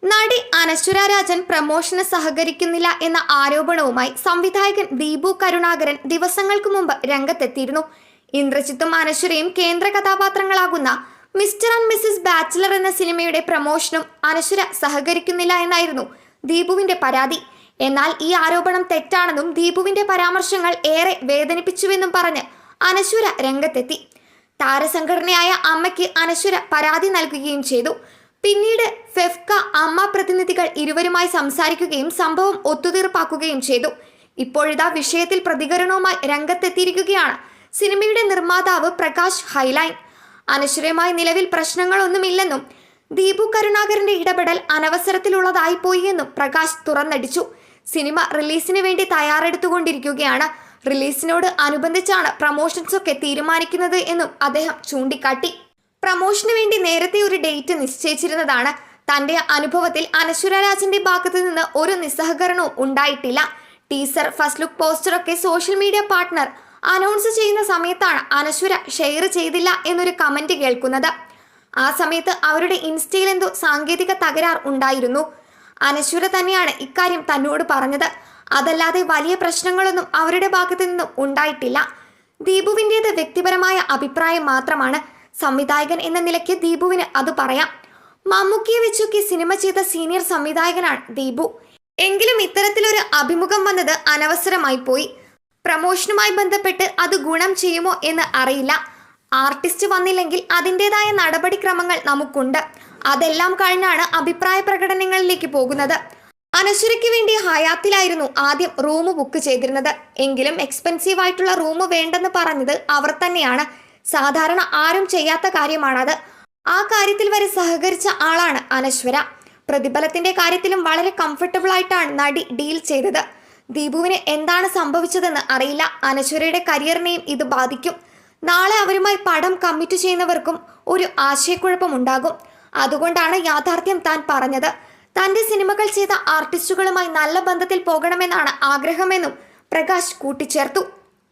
നടി അനശ്വര രാജൻ പ്രമോഷന് സഹകരിക്കുന്നില്ല എന്ന ആരോപണവുമായി സംവിധായകൻ ദീപു കരുണാകരൻ ദിവസങ്ങൾക്ക് മുമ്പ് രംഗത്തെത്തിയിരുന്നു. ഇന്ദ്രജിത്തും അനശ്വരയും കേന്ദ്ര കഥാപാത്രങ്ങളാകുന്ന മിസ്റ്റർ ആൻഡ് മിസ്സിസ് ബാച്ചിലർ എന്ന സിനിമയുടെ പ്രമോഷനും അനശ്വര സഹകരിക്കുന്നില്ല എന്നായിരുന്നു ദീപുവിന്റെ പരാതി. എന്നാൽ ഈ ആരോപണം തെറ്റാണെന്നും ദീപുവിന്റെ പരാമർശങ്ങൾ ഏറെ വേദനിപ്പിച്ചുവെന്നും പറഞ്ഞ് അനശ്വര രംഗത്തെത്തി. താരസംഘടനയായ അമ്മയ്ക്ക് അനശ്വര പരാതി നൽകുകയും ചെയ്തു. പിന്നീട് ഫെഫ്ക അമ്മ പ്രതിനിധികൾ ഇരുവരുമായി സംസാരിക്കുകയും സംഭവം ഒത്തുതീർപ്പാക്കുകയും ചെയ്തു. ഇപ്പോഴിതാ വിഷയത്തിൽ പ്രതികരണവുമായി രംഗത്തെത്തിയിരിക്കുകയാണ് സിനിമയുടെ നിർമ്മാതാവ് പ്രകാശ് ഹൈലൈൻ. അനശ്വരയുമായി നിലവിൽ പ്രശ്നങ്ങളൊന്നുമില്ലെന്നും ദീപു കരുണാകരന്റെ ഇടപെടൽ അനവസരത്തിലുള്ളതായി പോയി എന്നും പ്രകാശ് തുറന്നടിച്ചു. സിനിമ റിലീസിന് വേണ്ടി തയ്യാറെടുത്തുകൊണ്ടിരിക്കുകയാണ്. റിലീസിനോട് അനുബന്ധിച്ചാണ് പ്രമോഷൻസ് ഒക്കെ തീരുമാനിക്കുന്നത് എന്നും അദ്ദേഹം ചൂണ്ടിക്കാട്ടി. പ്രമോഷന് വേണ്ടി നേരത്തെ ഒരു ഡേറ്റ് നിശ്ചയിച്ചിരുന്നതാണ്. തന്റെ അനുഭവത്തിൽ അനശ്വര രാജന്റെ ഭാഗത്ത് നിന്ന് ഒരു നിസ്സഹകരണവും ഉണ്ടായിട്ടില്ല. ടീസർ, ഫസ്റ്റ് ലുക്ക് പോസ്റ്ററൊക്കെ സോഷ്യൽ മീഡിയ പാർട്ട്ണർ അനൗൺസ് ചെയ്യുന്ന സമയത്താണ് അനശ്വര ഷെയർ ചെയ്തില്ല എന്നൊരു കമന്റ് കേൾക്കുന്നത്. ആ സമയത്ത് അവരുടെ ഇൻസ്റ്റയിൽ എന്തോ സാങ്കേതിക തകരാർ ഉണ്ടായിരുന്നു. അനശ്വര തന്നെയാണ് ഇക്കാര്യം തന്നോട് പറഞ്ഞത്. അതല്ലാതെ വലിയ പ്രശ്നങ്ങളൊന്നും അവരുടെ ഭാഗത്തു നിന്നും ഉണ്ടായിട്ടില്ല. ദീപുവിൻ്റേത് വ്യക്തിപരമായ അഭിപ്രായം മാത്രമാണ്. സംവിധായകൻ എന്ന നിലയ്ക്ക് ദീപുവിന് അത് പറയാം. മമ്മൂക്കിയെ വെച്ചൊക്കെ സിനിമ ചെയ്ത സീനിയർ സംവിധായകനാണ് ദീപു. എങ്കിലും ഇത്തരത്തിലൊരു അഭിമുഖം വന്നത് അനവസരമായി പോയി. പ്രമോഷനുമായി ബന്ധപ്പെട്ട് അത് ഗുണം ചെയ്യുമോ എന്ന് അറിയില്ല. ആർട്ടിസ്റ്റ് വന്നില്ലെങ്കിൽ അതിൻ്റെതായ നടപടിക്രമങ്ങൾ നമുക്കുണ്ട്. അതെല്ലാം കഴിഞ്ഞാണ് അഭിപ്രായ പ്രകടനങ്ങളിലേക്ക് പോകുന്നത്. അനശ്വരയ്ക്ക് വേണ്ടി ഹയാത്തിലായിരുന്നു ആദ്യം റൂം ബുക്ക് ചെയ്തിരുന്നത്. എങ്കിലും എക്സ്പെൻസീവ് ആയിട്ടുള്ള റൂം വേണ്ടെന്ന് പറഞ്ഞത് അവർ തന്നെയാണ്. സാധാരണ ആരും ചെയ്യാത്ത കാര്യമാണത്. ആ കാര്യത്തിൽ വരെ സഹകരിച്ച ആളാണ് അനശ്വര. പ്രതിഫലത്തിന്റെ കാര്യത്തിലും വളരെ കംഫർട്ടബിൾ ആയിട്ടാണ് നടി ഡീൽ ചെയ്തത്. ദീപുവിന് എന്താണ് സംഭവിച്ചതെന്ന് അറിയില്ല. അനശ്വരയുടെ കരിയറിനെയും ഇത് ബാധിക്കും. നാളെ അവരുമായി പടം കമ്മിറ്റ് ചെയ്യുന്നവർക്കും ഒരു ആശയക്കുഴപ്പമുണ്ടാകും. അതുകൊണ്ടാണ് യാഥാർത്ഥ്യം താൻ പറഞ്ഞത്. തന്റെ സിനിമകൾ ചെയ്ത ആർട്ടിസ്റ്റുകളുമായി നല്ല ബന്ധത്തിൽ പോകണമെന്നാണ് ആഗ്രഹമെന്നും പ്രകാശ് കൂട്ടിച്ചേർത്തു.